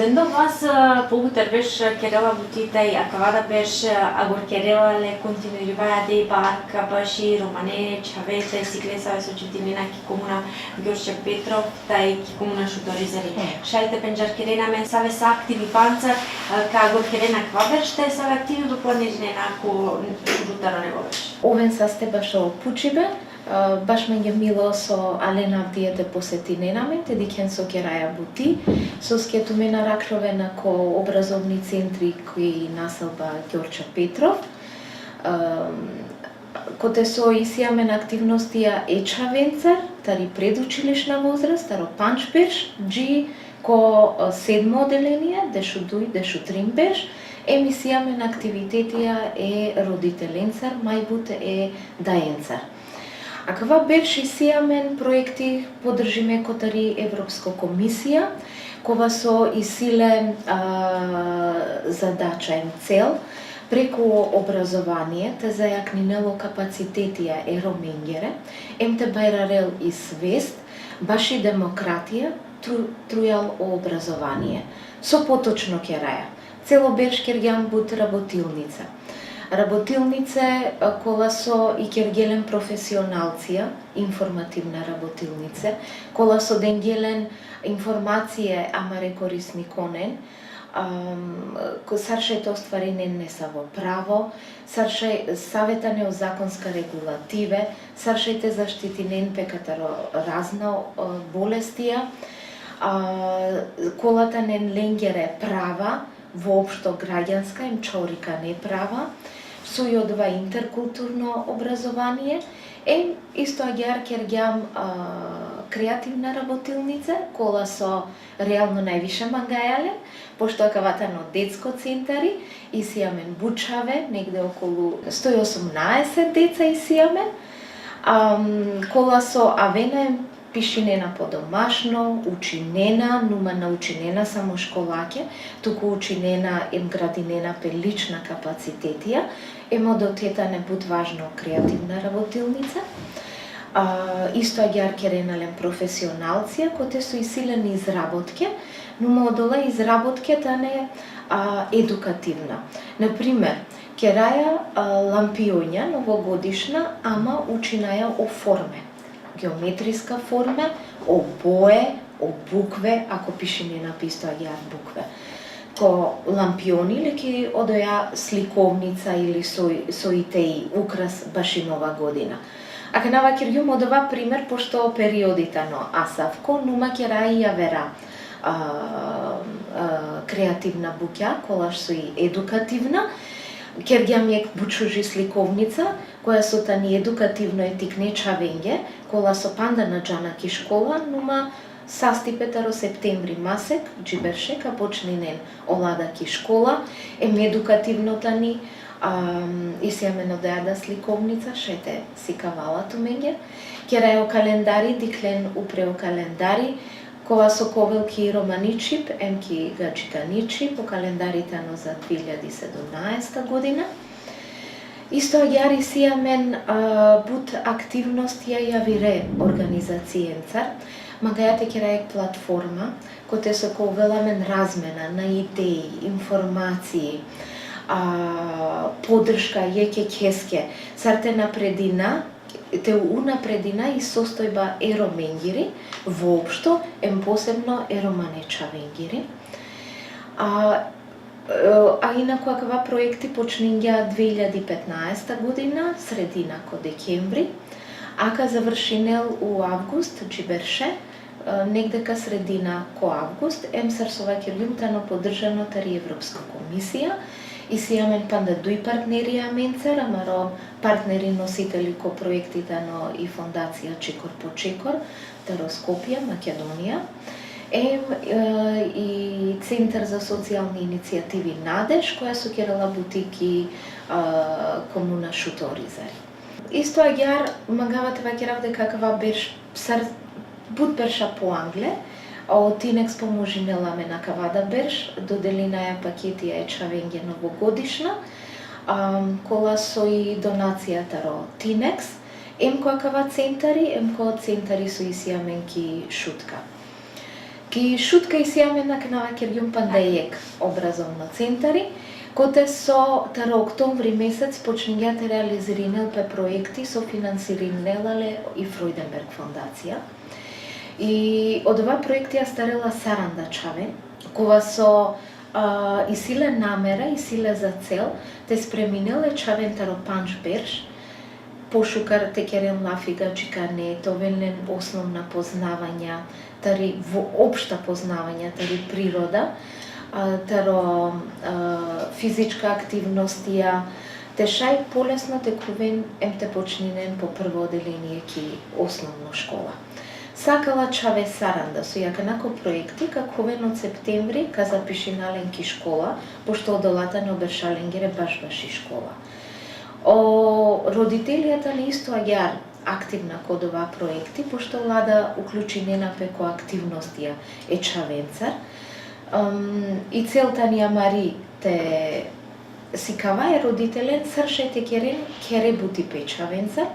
Odendo vas puhutar veš Kerala butitei acabada veš agor Kerala le continuiva de barca bashi romane chavete siglesa eso citimina ki comuna Gheorghe Petrov tai ki comuna Șutorizării. Șalte penjar Kerena men save sa activi panța ca agor Kerena kvaverște save activi după nežnena cu žutarone voleš. Овен састебашо пучибе, баш ме ги мило со Алена Авдијете посетиненаме, теди кен со Кераја Бути, со скетумена ракровена ко образовни центри кои населба Георгче Петров. Коте со исијамен активностија Ечавенцар, тари предучилишна возраст, таро Панчбеш, джи ко седмо оделение, дешу дуј, дешу тримбеш, емисијамен активитетија е родителенцар, мајбут е даенцар. А кава беше сијамен проекти подржиме котари Европска комисија, кова со исиле задача им цел, преку образование, те зајакнинело капацитетија ероменгере, емте бајрарел и свест, баши демократија, трујал о образование. Со поточно Кераја. Цело беш кергјан бут работилница. Работилнице кола со и кергелен професионалција, информативна работилнице, кола со денгелен информација амаре корисни конен, саршајте остварене не са во право, саршај саветане о законска регулативе, саршајте заштитинен пекатаро разна болестија, колата нен ленгере права, воопшто граѓанска им чорика не права, сојодва интеркултурно образование, исто агјар кергјам креативна работилница, кола со реално највише мангајале, пошто акаватано детско центари, исијамен бучаве, негде околу 118 деца исијамен, кола со авена пишинена подомашно, учинена, нума научинена само школаќе, туку учинена градинена пе лична капацитетија, дотета не бут важно креативна работилница. Исто агјар керенален професионалција, коте со исилени изработке, нума одола изработката не едукативна. Например, Кераја лампионја новогодишна, ама учинаја о форме. Геометриска форма, о бое, о букве, ако пишинена писто агјар букве. Ко лампиони или ки одоја сликовница или со итеи украс баши нова година. Ака нава кирјум одова пример, пошто периодите но асавко, нума Кераја јавера креативна буќа, колаш со и едукативна, кергјам јек бучужи сликовница, која со тани едукативно етикне чавење, кола со панда на џанаки школа, нума састипетаро септември масек, джиберше, ка почнинен оладаки школа, едукативно тани, исијамено дејада сликовница, шете сикавала тумење, Керајо календари, диклен упрео календари, кова со ковелки и романичип, емки гаджиканичип, по календарите но за 2017 година. Исто агјар исијамен бут активност јавире организацијенцар, магајате Керајек платформа, коте со ковеламен размена на идеи, информации, подршка јеке кеске, сарте напредина, те унапредина и состојба ероменгири, воопшто, посебно ероманечавенгири. Инаку аква проекти почнинја 2015 година, средина ко декември, ака завршинел у август, джиберше, негде ка средина ко август, сарсова кирјумтано поддржано тари Европска комисија, исијамен панда дуј партнери аменцер, амаро партнери носители ко проектите но и фондација Чекор по Чекор, таро Скопје, Македонија, и Центар за социјални иницијативи Надеж, која со Керала бутики комуна Șutorizării. Исто агјар магавате вакерав дека каква беш бут берша по англе, од Тинекс поможинела ме на кавада берш, доделинаја пакетија ечавенге новогодишна, кола со и донацијата ро Тинекс, која кава центари, ко центари со исијаменки шутка. Ки шутка и сијаме на кнава кергјум пандејек образовно центари, коте со тара октомври месец почнејате реализиринелпе проекти со финансиринелале и Фройденберг фондација. И од ова проекти ја старела Саранда Чавен, кога со и силе намера и силе за цел те спреминеле Чавен таро панч берш, пошукар текерен лафига чикане, товелен основна познавања, тари во општа познавања, тари природа, таро физичка активностија, те шај полесно текувен те почнинен по прво оделение ки основна школа. Сакала Чаве Саранда со јаканако проекти, каковен од септември ка запишинален ки школа, пошто одолата не обершаленгере баш и школа. Родителијата не исто аѓар активна код ова проекти, пошто влада уклучинена пеко активностија е Чавенцар. И целта ни Мари те сикава е родителен, сршајте кере бути пе Чавенцар,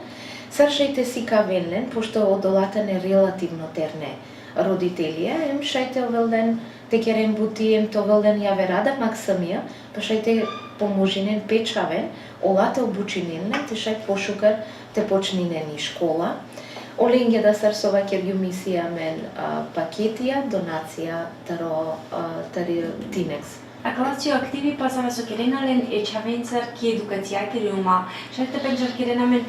сршајте сикавенлен, пошто одолата не релативно терне родителија, ем шајте овелден те керен бути, ем то овелден јаве рада максамија, па шајте поможинен печавен, олата обучиненлен, те шај пошукар те почнинен и школа. Оленге да сарсова кергју мисија мен пакетија, донација тари Тинекс. Акалацио активи пасара со керенален е Чавенцар ки едукација кериума. Шајте пенџар керенамен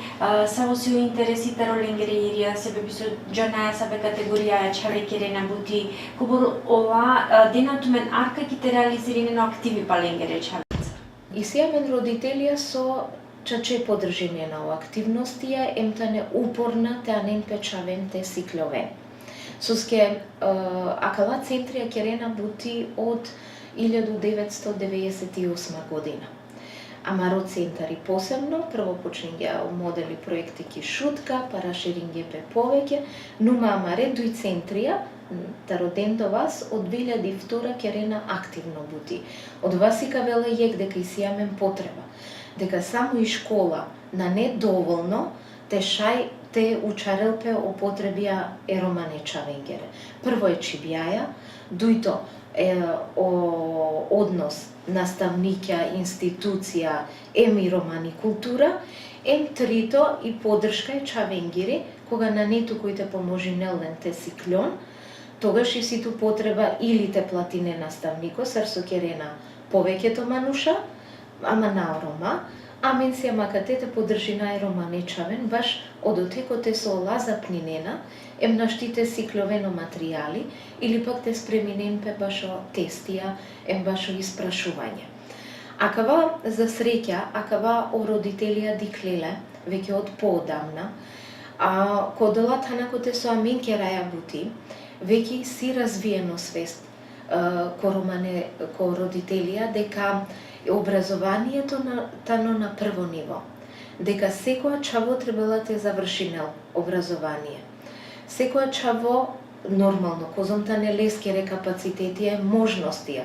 саво си интереси тароленгере ирија себе бисо џанаја сабе категорија Чаве керена бути. Кобор ова денатумен арка ки те реализиринено активи паленгере Чавенцар. И сијамен родителија со чаче подржинена о активностија, емтане упорна те анен печавен те сикловен. Соске акала центрија керена бути од 1998 година. Амаро центари посебно, прво почнеја модели проекти ки шутка, па расширинге пе повеќе, нума амаре дуј центрија, тароден до вас, од 2002 керена активно бути. Од вас и кавела јек дека и сијамен потреба, дека само и школа на недоволно те шај те учарелпе о потребија е романе Чавенгере. Прво е чибјаја, дујто о однос наставниќа, институција, еми романи култура, трито и подршка е Чавенгери, кога на нету кој те поможинелен те сиклон, тогаш и ситу потреба или те платине наставнико, сарсо керена повеќето мануша, ама на рома, амен си амакате те подржина е романе Чавен, баш од отекот е со ола запнинена, наштите сикловено материјали, или пак те спреминен пе башо тестија, башо испрашување. Акава, за среќа, акава о родителија диклеле, веќе од поодамна, кодолат ханакоте со амен кераја бути, веќе си развиено свест ко родителија, дека образованието тано на прво ниво, дека секоја чаво требала те завршинел образование. Секоја чаво, нормално, козомта не лескере капацитетија, можностија.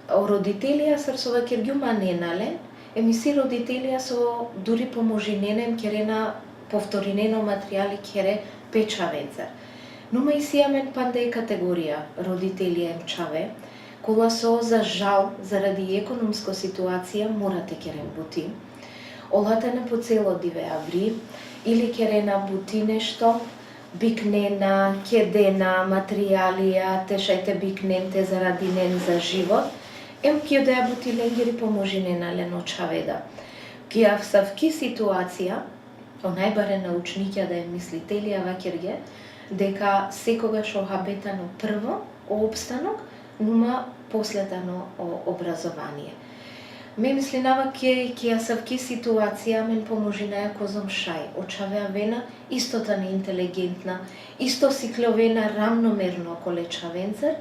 Родителија срсова кергјума ненален, си родителија со дури поможиненем керена повторинено материјали кере печавенцар. Нума и сијамен пандеј категорија родителија Чаве, кола со за жал заради економска ситуација морате керен бути. Олата не по цело диве аври, или керена бути нешто, бикнена, кедена, материјалија, те шајте бикненте зарадинен за живот, ки да ја бути ленгери поможинена лено Чаведа. Ки ја всавки ситуација, најбаре научниќа да е мислителија вакерге, дека секогаш охабетано прво о обстанок, нума последано о образование. Ме мислинава ке ја савки ситуација мен поможина ја козом шај, очавеа вена истота не интелигентна, исто сикловена рамномерно околе Чавенцар,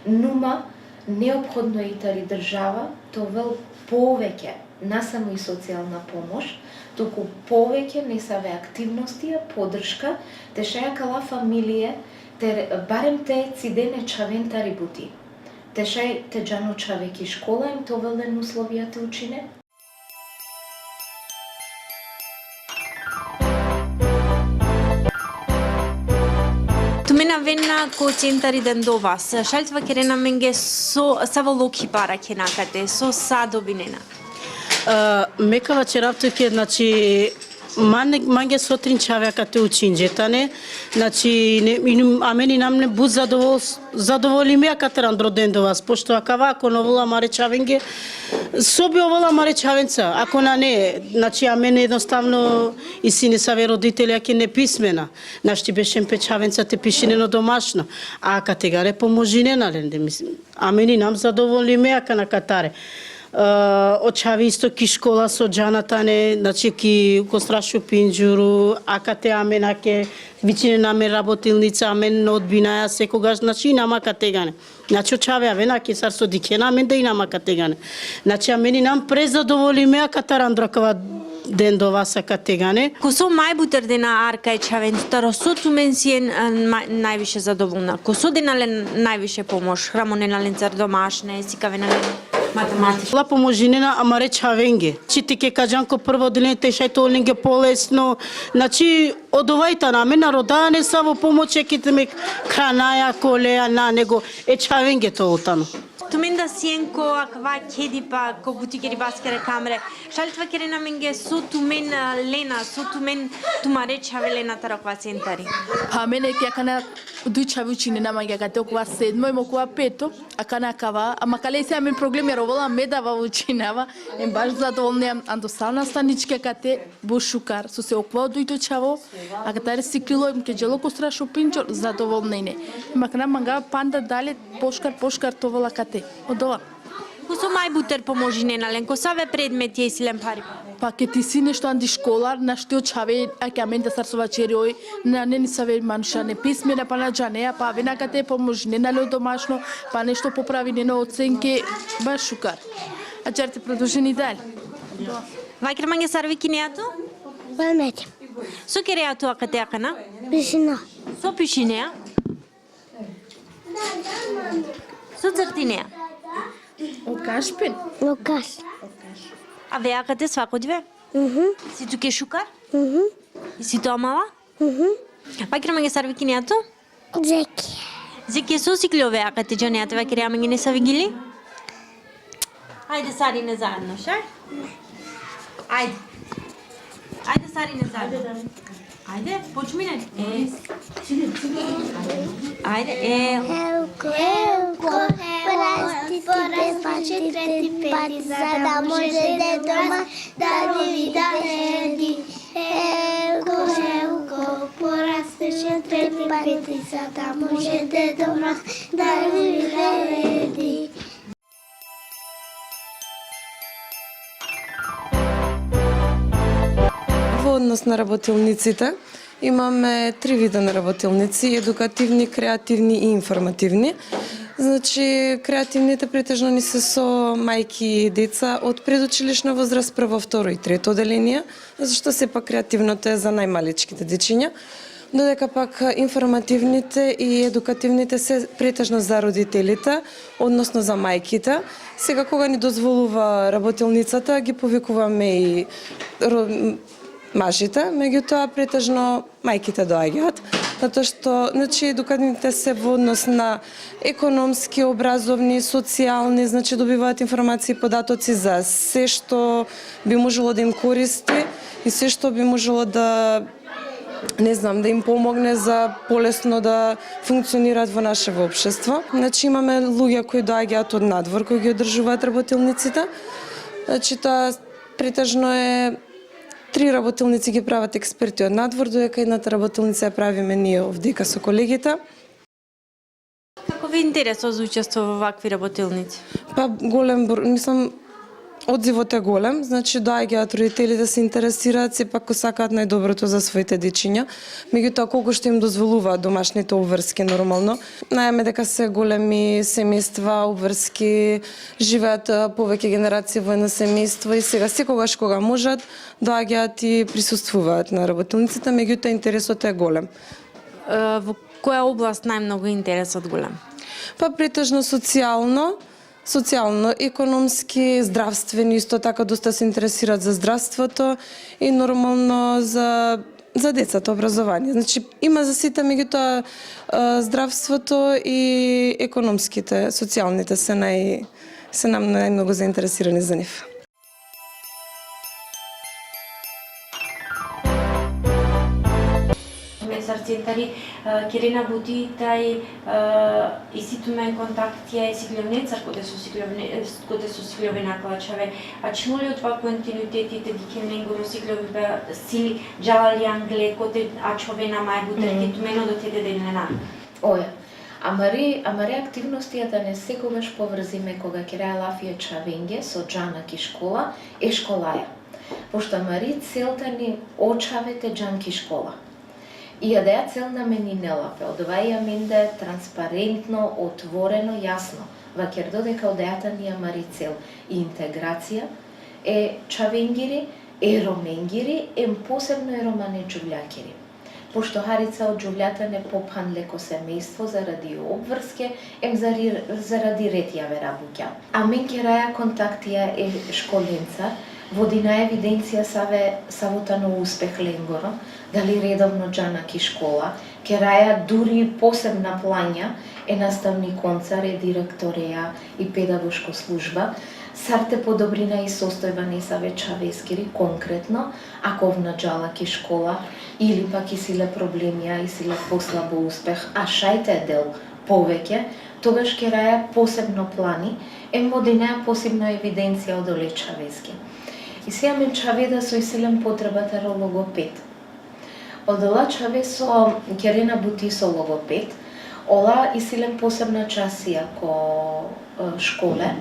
нума неопходно и тари држава, товел повеќе, не само и социјална помош, туку повеќе не саве активности, подршка, те шаја кала фамилија, барем те цидене Чавентари бути. Те шај те џано Чавеки школа им товелен условија те учине. Тумена вена ко центари ден до вас. Шалтва керена менге со волоки пара кенакате, со садобинена. Мекава чераптуке, значи, манге сотрин чавека те учинџетане, значи, амени нам не буд задоволиме кате рандро ден до вас, пошто акава ако новола маре чавенге, соби овола маре чавенца, ако на не, значи, амене едноставно и сине саве родители, аке не писмена, нашти бешен печавенца те пишинено домашно, а категаре поможинена, амени нам задоволиме ака на катаре. Очави исто ки школа со джанатане, значи ки кострашу пинџуру, акате аменаке, вичине наме работилница, амен одбинаја секогаш, значи нама категане. Значи очави авена ки сар со дикена, амен да и нама категане. Значи амени нам презадоволиме акатарандракава ден до вас категане. Косо мајбутер дена арка е чавен, старо со тумен си е највише задоволна. Косо денале највише помош, храмоненален цар домашне, сикавенален математика. Ла поможинена, ама реч авенге. Чити ке кажанко прво делен тешај толинге полесно. Значи одовајта наме народа не са во помоќе ките ме хранаја колеа на него е чавенге толтано. Тумен да сиенко аква кеди па ко бутикери баскере камере. Шалтва керена менге со тумен лена, со тумен тумаре чаве лена тараква центари. Pa mene que akana du chavu chine na manga ka to kwa sedmo e mo kwa peto akana akava amakale se amen problemi rovola meda va učinava em baš zadovoljne ando salna staničke kate bušukar su se okvao du to chavo akatare sikrilo im ke jelo kostra šopinčo zadovoljne ne makna manga panda dale poškar to vola kate odova. Косо мајбутер поможиненален, косаве предмети силен пари. Pa ke ti si nešto andi školar, na što čave, a ke amen da sarsova čerioj, na ne save manuša ne pismena, pa na džaneja, pa vena ka te pomožne na leo domašno, pa nešto popravi njeno ocenke, baš šukar. A čar te produženi dalje. Вајкер манге сарви кинеато? Valmete. Со кереато акате акана? Piscina. Со пишинеа? Со цртинеа? O kašpin? Lucas. А ве акате свакодве? Си туке шукар? И си тоа мала? Вајкер манге сарви кинеато? Zeki. Зеке со сиклове акате джанеато вајкер манге не са вигили? Ајде сарине заедно, ша? Ајде. Ајде сарине заедно. Ајде, почмине. Ајде, Elko, porasti treti pati, sada može de doma da vida redi. Elko, porasti treti pati, sada može de doma da vida redi. Во однос на работилниците имаме три вида на работилници: едукативни, креативни и информативни. Значи, креативните претежно ни се со мајки и деца од предучилишна возраст, прво, второ и трето оделение, зашто сепак креативното е за најмаличките дечиња, додека пак информативните и едукативните се претежно за родителите, односно за мајките. Сега кога ни дозволува работилницата, ги повикуваме и мажите, меѓутоа претежно мајките доаѓаат, затоа што значи едукативните се во однос на економски, образовни, социјални, значи добиваат информации и податоци за се што би можело да им користи и се што би можело да да им помогне за полесно да функционираат во нашето општество. Значи имаме луѓе кои доаѓаат од надвор, кои ги одржуваат работилниците. Значи тоа претежно е три работилници ги прават експерти од надвор, додека едната работилница ја правиме ние овдека со колегите. Како ви интересува за учество во вакви работилници? Па голем број, одзивот е голем, значи доаѓаат родители да се интересираат, сепак ко сакаат најдоброто за своите дечиња. Меѓутоа колку што им дозволуваат домашните обврски нормално. Знаеме дека се големи семејства, обврски, живеат повеќе генерации во едно семејство и сега секогаш кога можат доаѓаат и присуствуваат на работилниците, меѓутоа интересот е голем. Во која област најмногу интересот голем? Па претежно социјално, економски, здравствени, исто така доста се интересираат за здравството и нормално за за децата образование. Значи има за сите, меѓутоа здравството и економските, социјалните се нам најмногу заинтересирани за нив. Sarcintari Kirina Butitai isitumen kontaktia isiglionețar cu de susiglovina clačave. A činuli od dva kontinuiteti te dikemnenguru sigloviba sili jalali angle kote a човена май бутерки тумено до теде денена. Оја, амари активностијата не секогаш поврзиме кога ќе лафија чавенге со џанаки школа е школаја. Пошто амари целта ни очавете џанки школа. И ја цел на мени не лапе, одваја менде транспарентно, отворено, јасно. Вакер додека одејата ни амари цел и интеграција е чавенгири, е роменгири, посебно е романе џувљакири. Пошто Харица од џувљата не попхан леко семејство заради обврске, заради ретјаве работја. А мен ке раја контактија е школенца, води на евиденција савотано успех ленгоро, дали редовно џанаки школа, ке раја дури посебна плања е наставниконца, е директореја и педагошко служба, сарте подобрина и состојба не са чавескири конкретно, ако овна џалаки школа или пак и силе проблемија и силе послабо успех, а шајте дел повеќе, тогаш ке раја посебно плани, води неа посебна евиденција од оле чавески. И сега мен чаведа со исилен потребата ро логопед. Одола чаве со Керена Бути со логопед, ола исилен посебна часија ко школе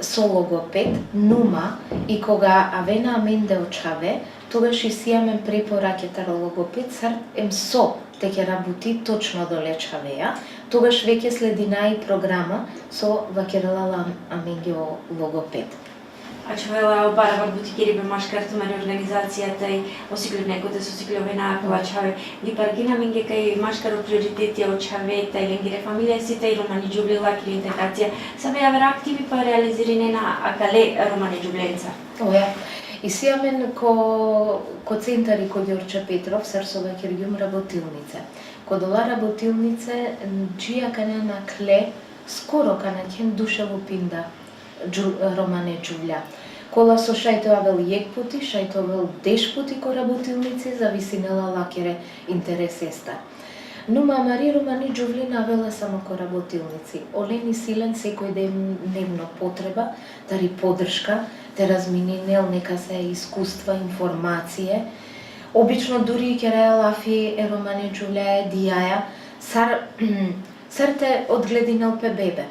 со логопед, нума и кога авена аменде очаве, тогаш и сијамен препоракета ро логопед, сар со те ќе работи точно доле чавеја, тогаш веќе следина и програма со вакерала аменгео логопед. A čovela barvar butikiri be maškartu mari organizacijata i osigljivnekute su osigljivena plaćave. Li pargina minge kaj maškaru prioriteti očaveta i lengire familija sita i romani džubli lakiri integracija. Same javera aktivi pa realizirine na akale romani džublenca. Оја, и сија мен ко центари ко Ѓорче Петров, Сарсова Кирѓум работилнице. Ко дола работилнице, джија кане на кле, скоро кане кен душево пинда романе џувља. Кола со шајтоавел јек пути, шајтоавел деш пути ко работилници, зависинела лакере интересеста. Нума мари романи џувли навела само ко работилници. Олени силен секој дневно потреба, тари поддршка, те размининел нека се искуства, информације. Обично дури ке раја лафи е романи џувља е дијаја, сар те одглединел пе бебе.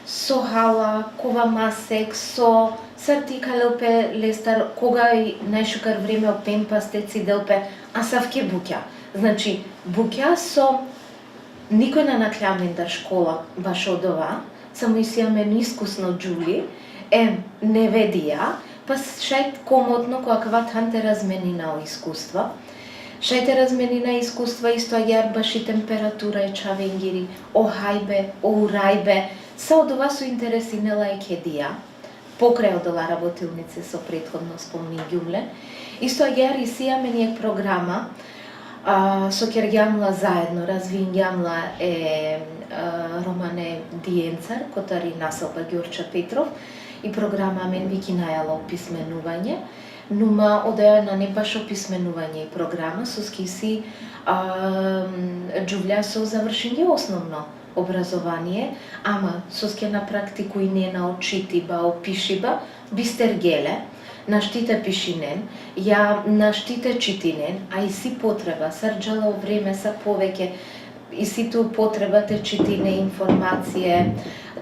Со хала, кова масек, со сартикалелпе лестар, кога и најшукар време опен пастеци делпе, а савке буќа. Значи, буќа со никој на наклјамендар школа баш од ова, само и сијаме искусно џули, не ведија, па шајт комотно која кватханте размени на искуства. Шајте размени на искуства исто јар баш и температура и чавенгири, о хајбе, о урајбе, са од ова со интересинела е кедија, покрај од ова работилнице со претходно спомнигјумле. Исто јар и сијаме ние програма со Кергјамла заедно, развијамла е романе Диенцар, котари населба Ѓорче Петров, и програма мен вики најала описменување, нума одеја на не баш описменување и програма, со скиси џувља со завршење основно образование, ама соске на практику и не на очитиба, опишиба, бистергеле, на штите пишинен, ја на штите читинен, а и си потреба, сарджала време са повеќе, и си ту потреба те читине информације,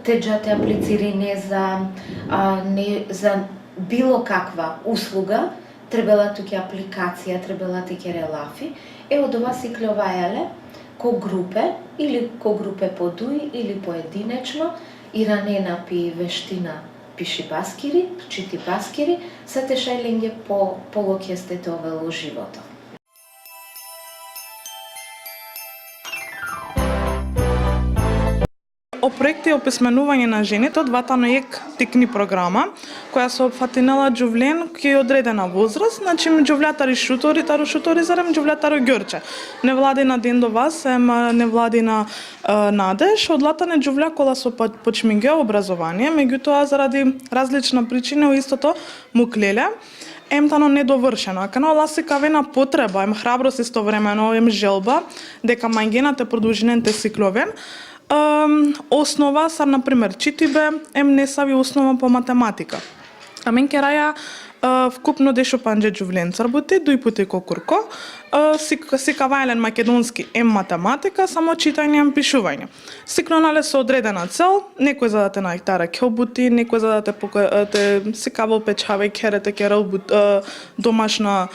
те джате аплицирине за било каква услуга, требала туке апликација, требала теке релафи, од ова си кловајале, ко групе, или ко групе по дуи, или поединечно, и ранена пи вештина пиши баскири, чити баскири, се те шајленге по полокестете овело живото. о проекти описменување на жените од двата на ек тикни програма, која се опфатинала џувлен ки е одредена возраст, значи џувлјатари шутори, таро шутори зарем џувлјатаро Ѓорче. Невладина Ден до вас, невладина Надеж, одлатане џувлја кола со почминге образование, меѓутоа заради различна причина истото му клеле. Емтано недовршено. А кано ласи кавена потреба, храброст истовремено, желба, дека мајгената продолжените сикловен, основа са, например, читибе, не сави основа по математика. А мен ке раја вкупно дешо панџе џувленцар бути, дуј пути кокурко, сикавајлен македонски математика, само читање пишување. Сикнонале со одредена цел, некој за да те најтара ке бути, некој за да те сикавал печаве, керете керал домашна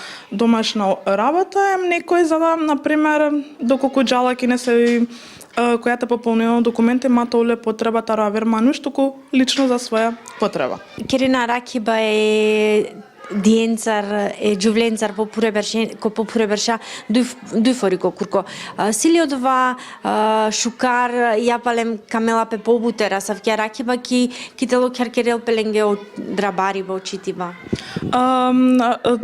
работа, некој за да, например, доколку джала ки не се која те пополнила документи, мата оле потреба таро авермануш, туку лично за своја потреба. Кирина Ракиба е диенцар, е џувленцар по Пуреберша, дуј фори кокурко. Силиодова шукар, јапалем камела пе побутера, савќа Ракиба ки тело керкерел пеленге од драбари во очитива.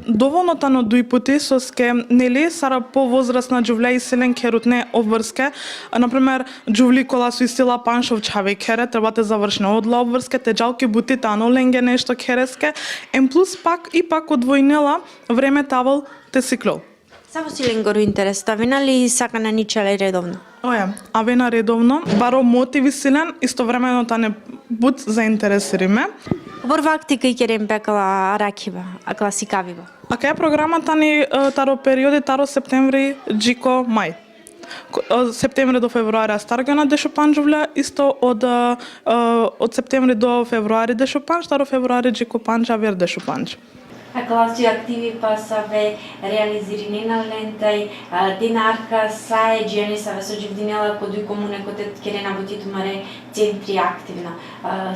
Доволно тано дуј пути соске, нели, сара повозрастна џувле и селен керутне обврске. Например, џувли кола су истила паншов чаве кере, треба те завршне одла обврске, те джалки бути тано ленге нешто кереске. Плюс пак одвојнела време тавал те сиклол. Само силен гору интерес, тавина ли сака на ничале редовно? Авена редовно, баро мотиви силен, истовремено тане бут заинтересириме. Борва актика и керем пекала Ракиба, а класикавива. А кај програмата ни таро периоди, таро септември, джико, мај. Септември до февруари Старгана дешопан џувлја, исто од септември до февруари дешопан, таро февруари джико панџа, вер дешопанџ. A klasi aktivi pa save realizirani na lentaj, dinarka saje dženi save so dživdinela kod u komune kod kere na botitu mare centri aktivna.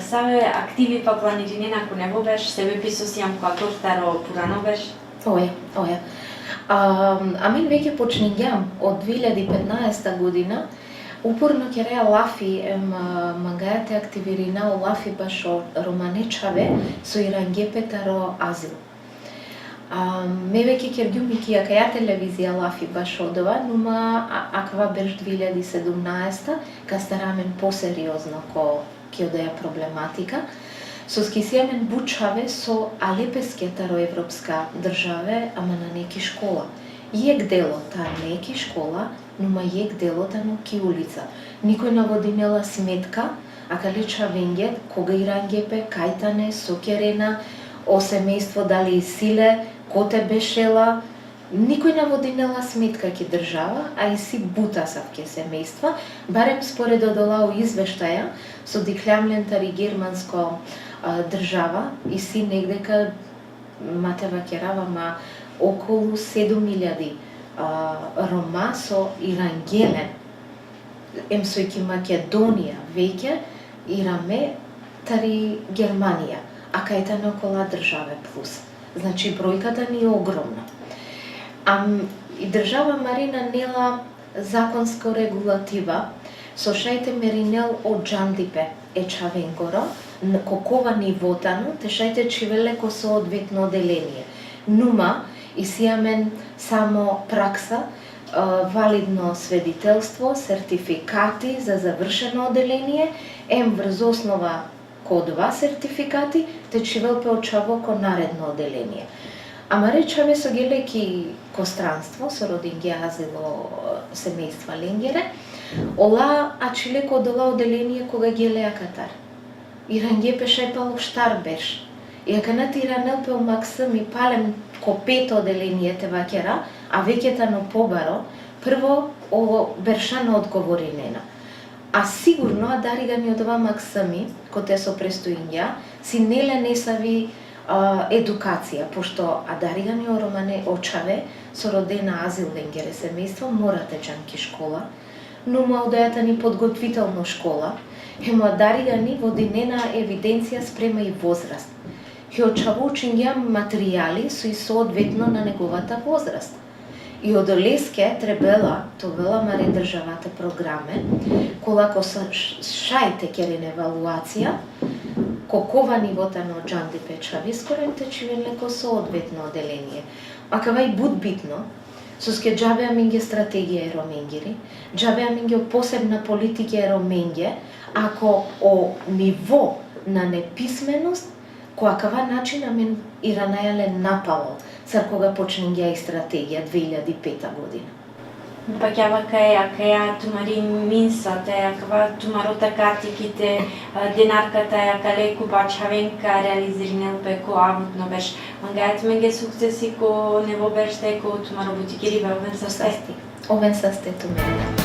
Save aktivi pa planirani na ko nebo beš, sebe piso sijam ko tortaro purano beš? Oja. A мен веќе почнењам од 2015 година упорно ќе реа лафи мангајате активирина лафи баш романечаве со ирангепетаро азил. Ме веќе кергјуми ки ја телевизија лафи баш одова, нума аква беш 2017 ка старамен посериозно ко ке одеја проблематика. Со скисијамен бучаве со алепескетаро европска државе, ама на неки школа. Јек дело та неки школа, нума јек дело та ноки улица. Никој наводинела сметка, а калича венгет, кога ирангепе, кајтане, сокерена, о семејство дали силе, коте бешела, никој наводинела сметка ки држава, а и си бута савке семејства, барем според одолао извештаја, со диклямлентари германско држава, и си негдека матева керава, ма околу 7000 рома со ирангелен, сојки Македонија веќе ираме тари Германија, а кајтане окола државе плюс. Значи бројката ни е огромна. И држава Марина нела законска регулатива со шајте меринел од Джандипе е Чавенгоро, кокова нивотану, те шајте чивелеко со одветно оделение. Нума и сијамен само пракса, валидно сведителство, сертификати за завршено оделение, врз основа кодова сертификати, те чивел пеочаво ко наредно оделение. Ама речаве со гелеки ко странство, со родинги азило семејства ленгере, ола ачилеко одола оделение кога гелеа Катар. Иранге пешајпал штар беш. И аканат иранел пео максим и палем ко пето оделение те вакера, а веќе но побаро, прво о бершано одговоринена. А сигурно дарига ни од ова максими, ко те со престоинја, си неле не сави едукација, пошто адарига ни оромане очаве, со родена азил ленгере семејство, морате джанки школа, но му одејата ни подготвително школа, му адарига ни водинена евиденција спрема и возраст. Хе очаво учиња материјали со и соодветно на неговата возраст. И од Олеске требела, товела маре државата програме, колако са шајте керен евалуација, кокова нивота на джанди печави, скоренте чивенлеко соодветно оделение. Акава и буд битно, соске джабеа минге стратегија е роменгери, джабеа минге посебна политика е роменге, ако о ниво на неписменост, која кава начин амен Иранајале напало, сар кога почнење и стратегија 2005 година. Пакјава каја тумари минсата, кава тумарота катиките, денарката ја кале кубачавенка реализиринел пеко авутно беш. Мангајат менге сукцеси ко нево беште ко тумаро бутикери бе овен састе. Овен састе тумене.